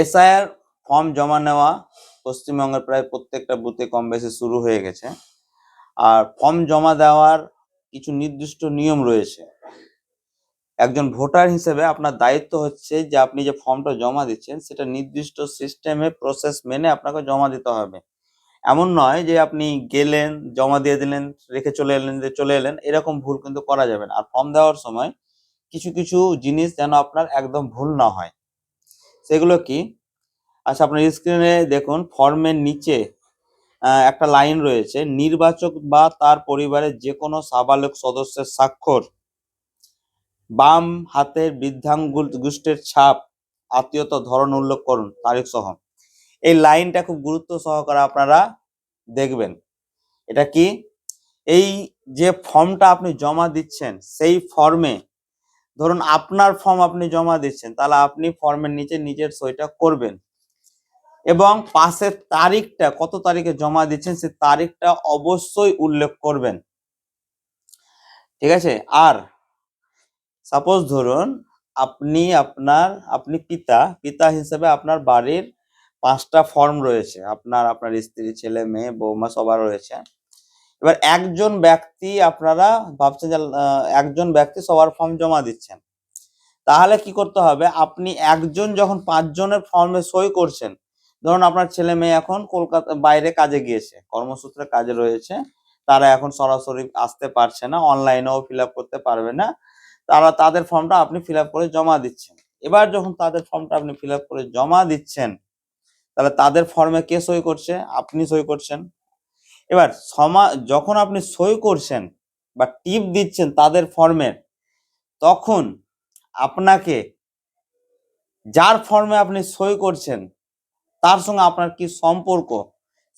SIR form জমা নেওয়া পশ্চিমবঙ্গের প্রায় প্রত্যেকটা বুথে কম বেশি শুরু হয়ে গেছে। আর ফর্ম জমা দেওয়ার কিছু নির্দিষ্ট নিয়ম রয়েছে। একজন ভোটার হিসেবে আপনার দায়িত্ব হচ্ছে যে আপনি যে ফর্মটা জমা দিচ্ছেন সেটা নির্দিষ্ট সিস্টেমে প্রসেস মেনে আপনাকে জমা দিতে হবে। এমন নয় যে আপনি গেলেন, জমা দিয়ে দিলেন, রেখে চলে এলেন, এরকম ভুল কিন্তু করা যাবে না। আর ফর্ম দেওয়ার সময় কিছু কিছু জিনিস যেন আপনার একদম ভুল না হয়। সেগুলো কি? আচ্ছা, আপনার স্ক্রিনে দেখুন, ফর্মের নিচে একটা লাইন রয়েছে, নির্বাচক বা তার পরিবারের যে কোনো সাবালক সদস্যের স্বাক্ষর, বাম হাতের বৃদ্ধাঙ্গুষ্ঠের ছাপ, আত্মীয়তা ধরন উল্লেখ করুন, তারিখ সহ। এই লাইনটা খুব গুরুত্ব সহকারে আপনারা দেখবেন। এটা কি? এই যে ফর্মটা আপনি জমা দিচ্ছেন সেই ফর্মে, ধরুন আপনার ফর্ম আপনি জমা দিচ্ছেন, তাহলে আপনি ফর্মের নিচে নিজের সইটা করবেন এবং পাশের তারিখটা, কত তারিখে জমা দিচ্ছেন সেই তারিখটা অবশ্যই উল্লেখ করবেন। ঠিক আছে? আর সাপোজ ধরুন আপনি পিতা হিসেবে আপনার বাড়ির 5টা ফর্ম রয়েছে, আপনার স্ত্রী, ছেলে, মেয়ে, বৌমা সবার রয়েছে। এবার একজন ব্যক্তি, আপনারা ভাবছেন যে একজন ব্যক্তি সবার ফর্ম জমা দিচ্ছেন, তাহলে কি করতে হবে? আপনি একজন যখন 5 জনের ফর্মে সই করছেন, ধরুন আপনার ছেলে মেয়ে এখন কলকাতা বাইরে কাজে গিয়েছে, কর্মসূত্রে কাজে রয়েছে, তারা এখন সরাসরি আসতে পারছে না, অনলাইনেও ফিল আপ করতে পারবে না, তাদের ফর্মটা আপনি ফিল আপ করে জমা দিচ্ছেন। এবার যখন তাদের ফর্মটা আপনি ফিল আপ করে জমা দিচ্ছেন, তাহলে তাদের ফর্মে কে সই করছে? আপনি সই করছেন। এবার যখন আপনি সই করছেন বা টিপ দিচ্ছেন তাদের ফর্মের, তখন আপনাকে যার ফর্মে আপনি সই করছেন তার সঙ্গে আপনার কি সম্পর্ক,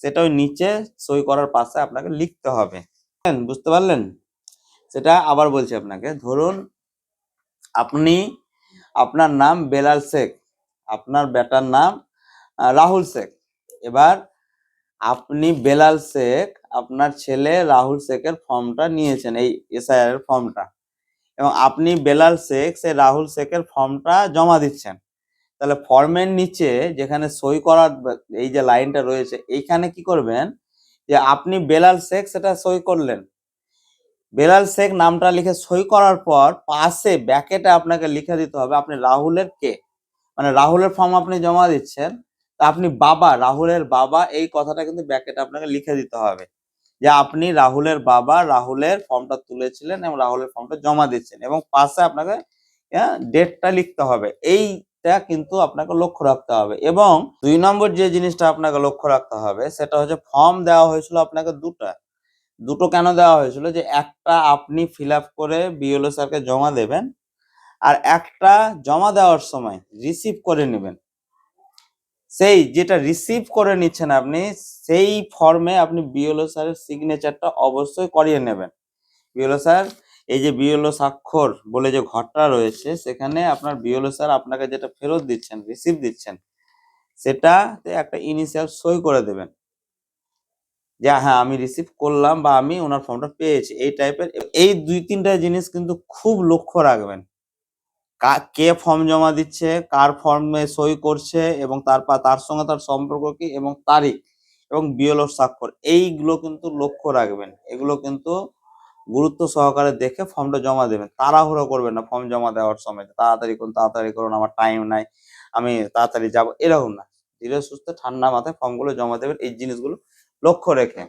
সেটা ওই নিচে সই করার পাশে আপনাকে লিখতে হবে। বুঝতে পারলেন? সেটা আবার বলছি আপনাকে। ধরুন আপনার নাম বেলাল শেখ, আপনার বেটার নাম রাহুল শেখ। এবার আপনি বেলাল শেখ আপনার ছেলে রাহুল শেখের ফর্মটা নিয়েছেন, এই এসআইআর এর ফর্মটা, এবং আপনি বেলাল শেখ সে রাহুল শেখের ফর্মটা জমা দিচ্ছেন। তাহলে ফর্মের নিচে যেখানে সই করার এই যে লাইনটা রয়েছে, এইখানে কি করবেন? যে আপনি বেলাল শেখ সেটা সই করলেন, বেলাল শেখ নামটা লিখে সই করার পর পাশে ব্যাকেটে আপনাকে লিখে দিতে হবে আপনি রাহুলের কে, মানে রাহুলের ফর্ম আপনি জমা দিচ্ছেন, তা আপনি বাবা, রাহুলের বাবা, এই কথাটা কিন্তু ব্যাকেটে আপনাকে লিখে দিতে হবে যে আপনি রাহুলের বাবা, রাহুলের ফর্মটা তুলেছিলেন এবং রাহুলের ফর্মটা জমা দিচ্ছেন, এবং পাশে আপনাকে ডেটটা লিখতে হবে। এইটা কিন্তু আপনাকে লক্ষ্য রাখতে হবে। এবং 2 নম্বর যে জিনিসটা আপনাকে লক্ষ্য রাখতে হবে সেটা হচ্ছে, ফর্ম দেওয়া হয়েছিল আপনাকে দুটো কেন দেওয়া হয়েছিল? যে একটা আপনি ফিল আপ করে বিএলও স্যারকে জমা দেবেন, আর একটা জমা দেওয়ার সময় রিসিভ করে নেবেন। সেই যেটা রিসিভ করে নিচ্ছেন আপনি, সেই ফর্মে আপনি বিএলও স্যারের সিগনেচারটা অবশ্যই করিয়ে নেবেন। বিএলও স্যার, এই যে বিএলও স্বাক্ষর বলে যে ঘরটা রয়েছে, সেখানে আপনার বিএলও স্যার আপনাকে যেটা ফেরত দিচ্ছেন, রিসিভ দিচ্ছেন, সেটাতে একটা ইনিশিয়াল সই করে দেবেন যে হ্যাঁ আমি রিসিভ করলাম বা আমি ওনার ফর্মটা পেয়েছি, এই টাইপের। এই 2-3টা জিনিস কিন্তু খুব লক্ষ্য রাখবেন। কে ফর্ম জমা দিচ্ছে, কার ফর্মে সই করছে, এবং তার সঙ্গে তার সম্পর্ক কি, এবং তারিখ, এবং বিএলও স্বাক্ষর, এইগুলো কিন্তু লক্ষ্য রাখবেন। এগুলো কিন্তু গুরুত্ব সহকারে দেখে ফর্মটা জমা দেবেন। তাড়াহুড়ো করবেন না ফর্ম জমা দেওয়ার সময়, তাড়াতাড়ি করুন, আমার টাইম নাই, আমি তাড়াতাড়ি যাব, এরকম না। ধীরে সুস্থে ঠান্ডা মাথায় ফর্মগুলো জমা দেবেন, এই জিনিসগুলো লক্ষ্য রেখে।